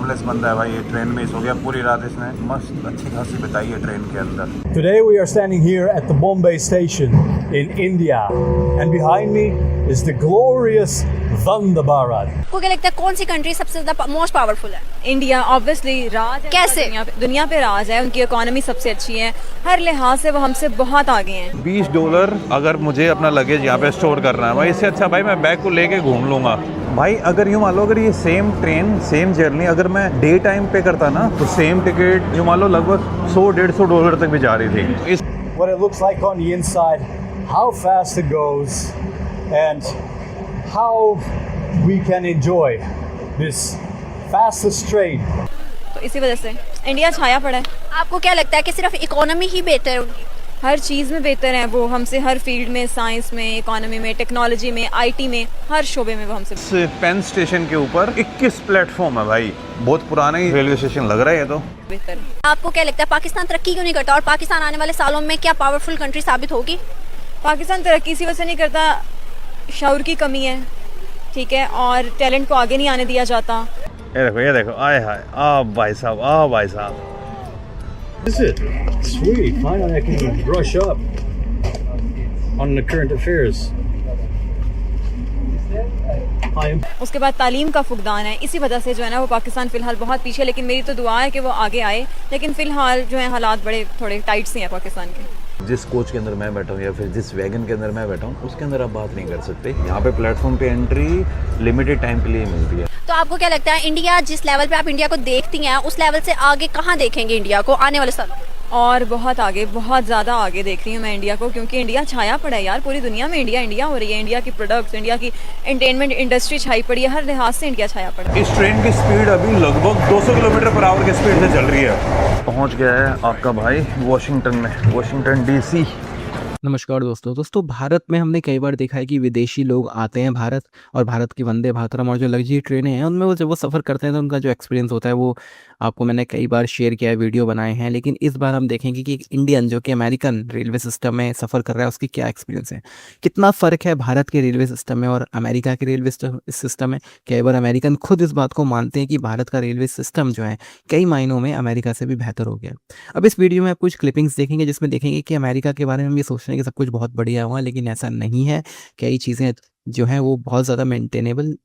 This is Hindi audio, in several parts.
होमलेस बंदा है भाई, ये ट्रेन में सो गया पूरी रात, इसने मस्त अच्छी खासी बिताई है ट्रेन के अंदर। Today we are standing here at the Bombay station in India and behind me is the glorious Vande Bharat. आपको क्या लगता है कौन सी कंट्री सबसे ज्यादा मोस्ट पावरफुल है? इंडिया ऑब्वियसली राज है, कैसे? दुनिया पे राज है, उनकी इकोनॉमी सबसे अच्छी है, हर लिहाज से वो हमसे बहुत आगे हैं। $20 अगर मुझे अपना लगेज यहाँ पे स्टोर करना है भाई, इससे अच्छा भाई मैं बैग को लेके घूम लूंगा भाई। अगर यूँ मान लो अगर ये सेम ट्रेन सेम जर्नी अगर मैं डे टाइम पे करता ना तो सेम टिकट यूँ मान लो लगभग $100-150 तक भी जा रही थी। इस What it looks like on the inside, how fast it goes, and how we can enjoy this fastest train. तो इसी वजह से इंडिया छाया पड़ा है। आपको क्या लगता है कि सिर्फ इकोनॉमी ही बेहतर है उनकी? हर चीज़ में बेहतर है वो हमसे, हर फील्ड में, साइंस में, इकोनॉमी में, टेक्नोलॉजी में, आईटी में, हर शोबे में वो हमसे। पेन स्टेशन के ऊपर 21 प्लेटफॉर्म है भाई, बहुत पुराना ही रेलवे स्टेशन लग रहा है ये तो। बेहतर। आपको क्या लगता है पाकिस्तान तरक्की क्यों नहीं करता और पाकिस्तान आने वाले सालों में क्या पावरफुल कंट्री साबित होगी? पाकिस्तान तरक्की इसी वजह से नहीं करता, शऊर की कमी है, ठीक है, और टैलेंट को आगे नहीं आने दिया जाता। ये देखो आए हाय, आ भाई साहब। Is it? Sweet. Finally I can brush up on the current affairs. उसके बाद तालीम का फुकदान है, इसी वजह से जो है ना वो पाकिस्तान फिलहाल बहुत पीछे, लेकिन मेरी तो दुआ है कि वो आगे आए, लेकिन फिलहाल जो है हालात बड़े थोड़े टाइट से हैं पाकिस्तान के। जिस कोच के अंदर मैं बैठा हूँ या फिर जिस वैगन के अंदर मैं बैठा हूँ उसके अंदर आप बात नहीं कर सकते। यहाँ पे प्लेटफॉर्म पे एंट्री लिमिटेड टाइम के लिए मिलती है। तो आपको क्या लगता है इंडिया जिस लेवल पे आप इंडिया को देखती हैं उस लेवल से आगे कहाँ देखेंगे इंडिया को आने वाले साल? और बहुत आगे, बहुत ज़्यादा आगे देख रही हूँ मैं इंडिया को, क्योंकि इंडिया छाया पड़ा है यार पूरी दुनिया में। इंडिया हो रही है, इंडिया की प्रोडक्ट्स, इंडिया की एंटरटेनमेंट इंडस्ट्री छाई पड़ी है, हर लिहाज से इंडिया छाया पड़ा है। इस ट्रेन की स्पीड अभी लगभग 200 किलोमीटर/आवर की स्पीड से चल रही है। पहुँच गया है आपका भाई वॉशिंगटन में, वॉशिंगटन DC। नमस्कार दोस्तों, भारत में हमने कई बार देखा है कि विदेशी लोग आते हैं भारत, और भारत की वंदे भारतम और जो लग्जरी ट्रेनें हैं उनमें वो जब वो सफ़र करते हैं तो उनका जो एक्सपीरियंस होता है वो आपको मैंने कई बार शेयर किया है, वीडियो बनाए हैं। लेकिन इस बार हम देखेंगे कि एक इंडियन जो कि अमेरिकन रेलवे सिस्टम में सफ़र कर रहा है उसकी क्या एक्सपीरियंस है, कितना फ़र्क है भारत के रेलवे सिस्टम में और अमेरिका के रेलवे सिस्टम में। कई बार अमेरिकन खुद इस बात को मानते हैं कि भारत का रेलवे सिस्टम जो है कई मायनों में अमेरिका से भी बेहतर हो गया। अब इस वीडियो में आप कुछ क्लिपिंग्स देखेंगे जिसमें देखेंगे कि अमेरिका के बारे में हम ये सोच रहे हैं कि सब कुछ बहुत बढ़िया हुआ, लेकिन ऐसा नहीं है। कई चीज़ें जो हैं वो बहुत ज़्यादा मेंटेनेबल,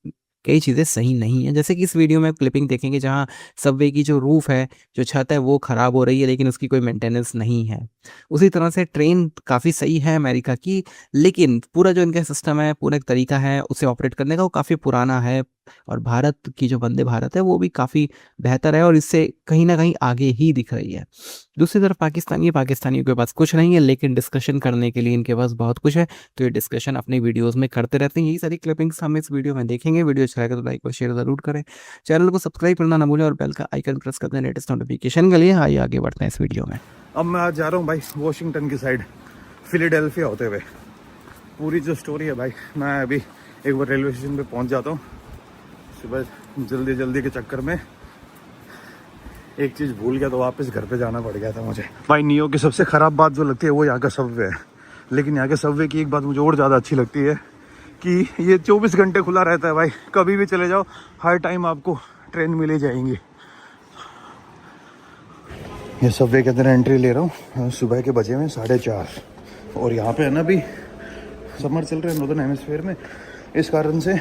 कई चीज़ें सही नहीं है। जैसे कि इस वीडियो में क्लिपिंग देखेंगे जहाँ सबवे की जो रूफ है, जो छत है वो ख़राब हो रही है, लेकिन उसकी कोई मेंटेनेंस नहीं है। उसी तरह से ट्रेन काफ़ी सही है अमेरिका की, लेकिन पूरा जो इनका सिस्टम है, पूरा एक तरीका है उसे ऑपरेट करने का, वो काफ़ी पुराना है। और भारत की जो वंदे भारत है वो भी काफ़ी बेहतर है और इससे कहीं ना कहीं आगे ही दिख रही है। दूसरी तरफ पाकिस्तानियों के पास कुछ नहीं है, लेकिन डिस्कशन करने के लिए इनके पास बहुत कुछ है, तो ये डिस्कशन अपने वीडियोस में करते रहते हैं। यही सारी क्लिपिंग्स हम इस वीडियो में देखेंगे। वीडियो अच्छा लगे तो लाइक और शेयर ज़रूर करें, चैनल को सब्सक्राइब करना ना भूलें और बेल का आइकन प्रेस कर दें लेटेस्ट नोटिफिकेशन के लिए। आइए आगे बढ़ते हैं इस वीडियो में। अब मैं आज जा रहा हूँ भाई वॉशिंगटन की साइड, फिलाडेल्फिया होते हुए। पूरी जो स्टोरी है भाई, मैं अभी एक बार रेलवे स्टेशन पे पहुँच जाता हूँ। सुबह जल्दी के चक्कर में एक चीज़ भूल गया तो वापस घर पे जाना पड़ गया था मुझे। भाई नियो की सबसे ख़राब बात जो लगती है वो यहाँ का सबवे है, लेकिन यहाँ के सबवे की एक बात मुझे और ज़्यादा अच्छी लगती है कि ये 24 घंटे खुला रहता है भाई, कभी भी चले जाओ, हर टाइम आपको ट्रेन मिल ही जाएंगी। ये सबवे के अंदर एंट्री ले रहा हूँ, सुबह के बजे में 4:30, और यहाँ पे है ना अभी समर चल रहा है नॉर्दर्न हेमिस्फीयर में, इस कारण से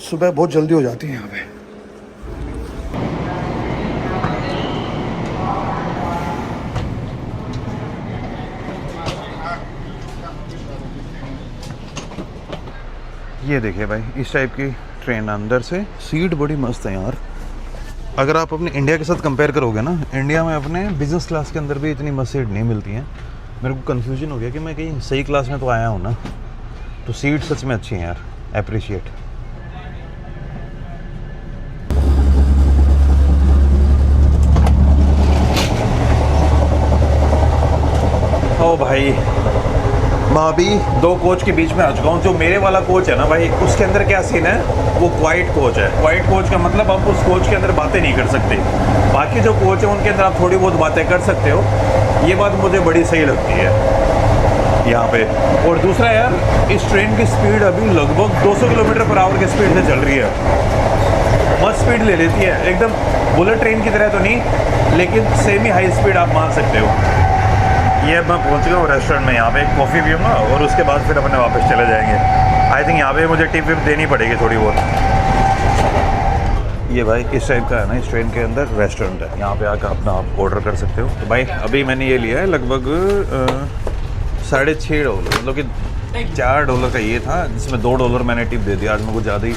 सुबह बहुत जल्दी हो जाती है यहाँ पे। ये देखिए भाई इस टाइप की ट्रेन, अंदर से सीट बड़ी मस्त है यार। अगर आप अपने इंडिया के साथ कंपेयर करोगे ना, इंडिया में अपने बिजनेस क्लास के अंदर भी इतनी मस्त सीट नहीं मिलती हैं। मेरे को कन्फ्यूजन हो गया कि मैं कहीं सही क्लास में तो आया हूँ ना, तो सीट सच में अच्छी है यार, अप्रिशिएट। ओ भाई मैं अभी 2 कोच के बीच में आ चुका हूँ। जो मेरे वाला कोच है ना भाई, उसके अंदर क्या सीन है, वो क्वाइट कोच है। क्वाइट कोच का मतलब आप उस कोच के अंदर बातें नहीं कर सकते। बाकी जो कोच है उनके अंदर आप थोड़ी बहुत बातें कर सकते हो। ये बात मुझे बड़ी सही लगती है यहाँ पे। और दूसरा यार, इस ट्रेन की स्पीड अभी लगभग 200 किलोमीटर/आवर की स्पीड से चल रही है। मस्त स्पीड ले लेती है, एकदम बुलेट ट्रेन की तरह तो नहीं, लेकिन सेमी हाई स्पीड आप मान सकते हो। ये मैं पहुंच गया हूँ रेस्टोरेंट में, यहाँ पे एक कॉफ़ी पीऊँगा और उसके बाद फिर अपने वापस चले जाएंगे। आई थिंक यहाँ पे मुझे टिप विप देनी पड़ेगी थोड़ी बहुत। ये भाई इस टाइप का है ना, इस ट्रेन के अंदर रेस्टोरेंट है, यहाँ पे आकर अपना आप ऑर्डर कर सकते हो। तो भाई अभी मैंने ये लिया है लगभग $6.5, मतलब कि $4 का ये था, जिसमें $2 मैंने टिप दे दिया। आज मैं कुछ ज़्यादा ही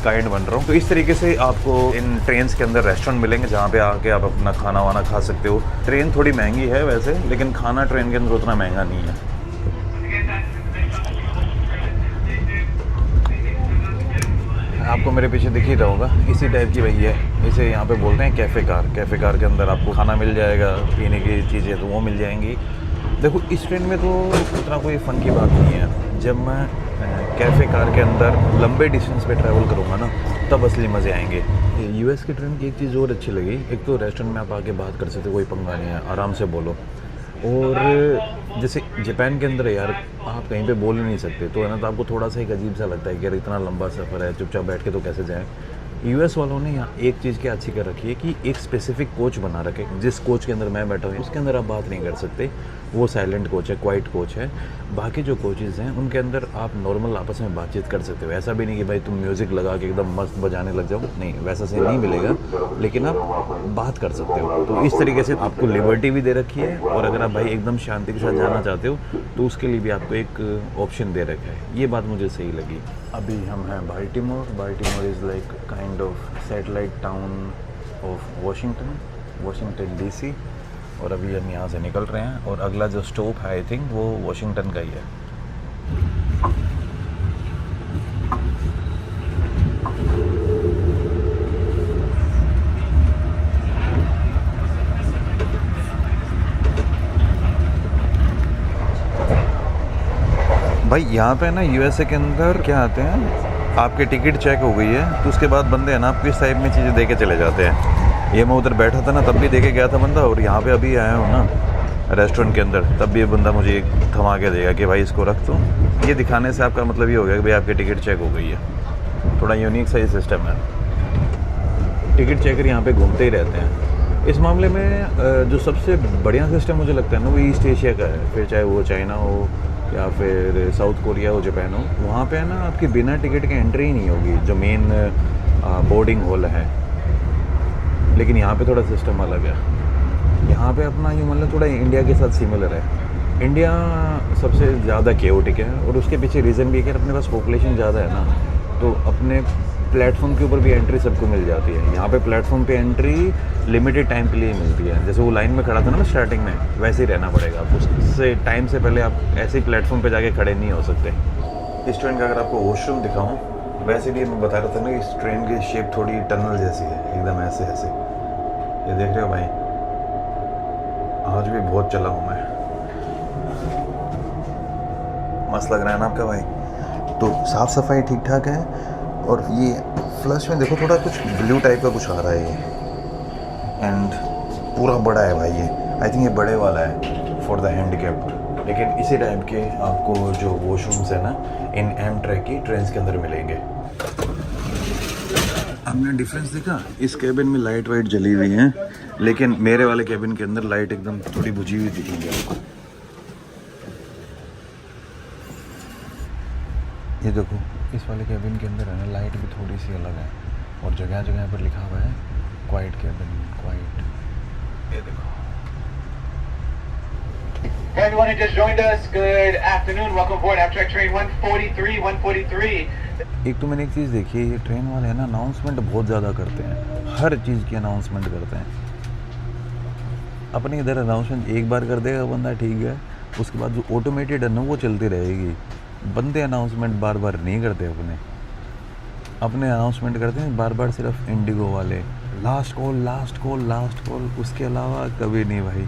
काइंड बन रहा हूँ। तो इस तरीके से आपको इन ट्रेन्स के अंदर रेस्टोरेंट मिलेंगे जहाँ पे आके आप अपना खाना वाना खा सकते हो। ट्रेन थोड़ी महंगी है वैसे, लेकिन खाना ट्रेन के अंदर उतना महंगा नहीं है। आपको मेरे पीछे दिख ही रहा होगा, इसी टाइप की वही है। इसे यहाँ पे बोलते हैं कैफ़े कार। कैफ़े कार के अंदर आपको खाना मिल जाएगा, पीने की चीज़ें तो वो मिल जाएंगी। देखो इस ट्रेन में तो उतना कोई फ़न की बात नहीं है। जब मैं कैफ़े कार के अंदर लंबे डिस्टेंस पे ट्रैवल करूँगा ना, तब असली मज़े आएंगे। यूएस की ट्रेन की एक चीज़ और अच्छी लगी, एक तो रेस्टोरेंट में आप आके बात कर सकते हो, कोई पंगा नहीं है, आराम से बोलो। और जैसे जापान के अंदर है यार, आप कहीं पे बोल ही नहीं सकते, तो है ना, तो आपको थोड़ा सा एक अजीब सा लगता है कि यार इतना लंबा सफ़र है, चुपचाप बैठ के तो कैसे जाएँ। यूएस वालों ने यहाँ एक चीज़ क्या अच्छी कर रखी है कि एक स्पेसिफिक कोच बना रखे। जिस कोच के अंदर मैं बैठा हूँ उसके अंदर आप बात नहीं कर सकते, वो साइलेंट कोच है, क्वाइट कोच है। बाकी जो कोचेज़ हैं उनके अंदर आप नॉर्मल आपस में बातचीत कर सकते हो। ऐसा भी नहीं कि भाई तुम म्यूज़िक लगा के एकदम मस्त बजाने लग जाओ, नहीं, वैसा से नहीं मिलेगा, लेकिन आप बात कर सकते हो। तो इस तरीके से आपको लिबर्टी भी दे रखी है, और अगर आप भाई एकदम शांति के साथ जाना चाहते हो तो उसके लिए भी आपको एक ऑप्शन दे रखा है। ये बात मुझे सही लगी। अभी हम हैं Baltimore. Baltimore is like kind of satellite town of Washington DC. और अभी हम यहाँ से निकल रहे हैं, और अगला जो स्टॉप है आई थिंक वो वाशिंगटन का ही है। भाई यहाँ पे ना यूएसए के अंदर क्या आते हैं, आपकी टिकट चेक हो गई है तो उसके बाद बंदे हैं ना आपको इस टाइप में चीज़ें दे के चले जाते हैं। ये मैं उधर बैठा था ना, तब भी देके गया था बंदा, और यहाँ पे अभी आया हूँ ना रेस्टोरेंट के अंदर, तब भी ये बंदा मुझे एक थमा के देगा कि भाई इसको रख दो। ये दिखाने से आपका मतलब ये हो गया कि भाई आपकी टिकट चेक हो गई है। थोड़ा यूनिक सा ही सिस्टम है। टिकट चेकर यहाँ पे घूमते ही रहते हैं। इस मामले में जो सबसे बढ़िया सिस्टम मुझे लगता है ना, वो ईस्ट एशिया का है। फिर चाहे वो चाइना हो या फिर साउथ कोरिया हो, जापान हो, वहाँ पे है ना आपकी बिना टिकट के एंट्री ही नहीं होगी जो मेन बोर्डिंग हॉल है। लेकिन यहाँ पे थोड़ा सिस्टम अलग है। यहाँ पे अपना ये मतलब थोड़ा इंडिया के साथ सिमिलर है। इंडिया सबसे ज़्यादा केओटिक है, और उसके पीछे रीज़न भी है कि अपने पास पॉपुलेशन ज़्यादा है ना, तो अपने प्लेटफॉर्म के ऊपर भी एंट्री सबको मिल जाती है। यहाँ पे प्लेटफॉर्म पे एंट्री लिमिटेड टाइम के लिए मिलती है। जैसे वो लाइन में खड़ा था ना स्टार्टिंग में, वैसे ही रहना पड़ेगा आपको। उससे टाइम से पहले आप ऐसे ही प्लेटफॉर्म पे जाके खड़े नहीं हो सकते। इस ट्रेन का अगर आपको वॉशरूम दिखाऊँ, वैसे भी मैं बता रहा था ना, इस ट्रेन की शेप थोड़ी टनल जैसी है, एकदम ऐसे ऐसे। ये देख रहे हो भाई, आज भी बहुत चला हूँ मैं। मस्त लग रहा है ना आपका भाई। तो साफ़ सफाई ठीक ठाक है, और ये फ्लश में देखो थोड़ा कुछ ब्लू टाइप का कुछ आ रहा है ये, एंड पूरा बड़ा है भाई ये। आई थिंक ये बड़े वाला है फॉर द हैंडीकैप्ड। लेकिन इसी टाइप के आपको जो वॉशरूम्स है ना, इन एमट्रैक की ट्रेन के अंदर मिलेंगे। हमने डिफरेंस देखा, इस केबिन में लाइट वाइट जली हुई है, लेकिन मेरे वाले केबिन के अंदर लाइट एकदम थोड़ी बुझी हुई दिखेगी आपको। ये देखो, इस वाले केबिन के अंदर है ना, लाइट भी थोड़ी सी अलग है, और जगह जगह पर लिखा हुआ है क्वाइट केबिन, क्वाइट। ये देखो। Hey everyone who just joined us, good afternoon. Welcome aboard Amtrak train 143. एक तो मैंने एक चीज़ देखी है, ये ट्रेन वाले हैं ना अनाउंसमेंट बहुत ज़्यादा करते हैं, हर चीज़ की अनाउंसमेंट करते हैं। अपने इधर अनाउंसमेंट एक बार कर देगा बंदा, ठीक है, उसके बाद जो ऑटोमेटेड है ना वो चलती रहेगी। बंदे अनाउंसमेंट बार बार नहीं करते, अपने अनाउंसमेंट करते हैं बार बार सिर्फ इंडिगो वाले, लास्ट कॉल, उसके अलावा कभी नहीं भाई।